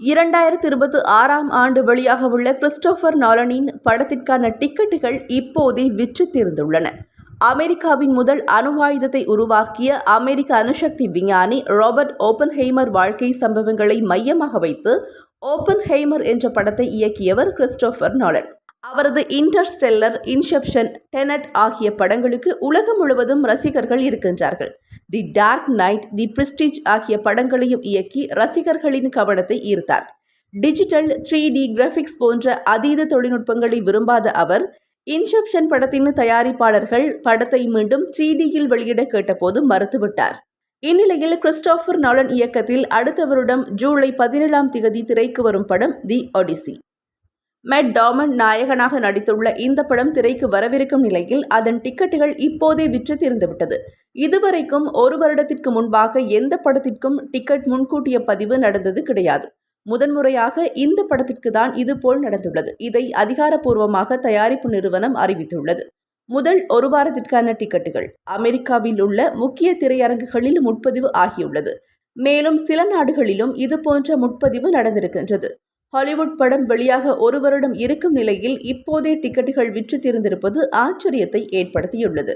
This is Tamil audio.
2026ஆம் ஆண்டு வெளியாகவுள்ள கிறிஸ்டோபர் நாலனின் படத்திற்கான டிக்கெட்டுகள் இப்போதே விற்று தீர்ந்துள்ளன. அமெரிக்காவின் முதல் அணு ஆயுதத்தை உருவாக்கிய அமெரிக்க அணுசக்தி விஞ்ஞானி ராபர்ட் ஓப்பன்ஹெய்மர் வாழ்க்கை சம்பவங்களை மையமாக வைத்து ஓப்பன்ஹெய்மர் என்ற படத்தை இயக்கியவர் கிறிஸ்டோபர் நாலன். அவரது இன்டர்ஸ்டெல்லர், இன்செப்ஷன், டெனட் ஆகிய படங்களுக்கு உலகம் முழுவதும் ரசிகர்கள் இருக்கின்றார்கள். தி டார்க் நைட், தி பிரெஸ்டீஜ் ஆகிய படங்களையும் இயக்கி ரசிகர்களின் கவனத்தை ஈர்த்தார். டிஜிட்டல் 3D கிராபிக்ஸ் போன்ற அதீத தொழில்நுட்பங்களை விரும்பாத அவர், இன்செப்ஷன் படத்தின் தயாரிப்பாளர்கள் படத்தை மீண்டும் 3Dயில் வெளியிட கேட்டபோது மறுத்துவிட்டார். இந்நிலையில் கிறிஸ்டோபர் நாலன் இயக்கத்தில் அடுத்த வருடம் ஜூலை 17ஆம் தேதி திரைக்கு வரும் படம் தி ஒடிசி. மேட் டாமன் நாயகனாக நடித்துள்ள இந்த படம் திரைக்கு வரவிருக்கும் நிலையில் அதன் டிக்கெட்டுகள் இப்போதே விற்று தீர்ந்துவிட்டது. இதுவரைக்கும் ஒரு வருடத்திற்கு முன்பாக எந்த படத்திற்கும் டிக்கெட் முன்கூட்டிய பதிவு நடந்தது கிடையாது. முதன்முறையாக இந்த படத்திற்கு தான் இதுபோல் நடந்துள்ளது. இதை அதிகாரப்பூர்வமாக தயாரிப்பு நிறுவனம் அறிவித்துள்ளது. முதல் ஒரு வாரத்திற்கான டிக்கெட்டுகள் அமெரிக்காவில் உள்ள முக்கிய திரையரங்குகளில் முன்பதிவு ஆகியுள்ளது. மேலும் சில நாடுகளிலும் இதுபோன்ற முன்பதிவு நடந்திருக்கின்றது. ஹாலிவுட் படம் வெளியாக ஒரு வருடம் இருக்கும் நிலையில் இப்போதே டிக்கெட்டுகள் விற்று தீர்ந்திருப்பது ஆச்சரியத்தை ஏற்படுத்தியுள்ளது.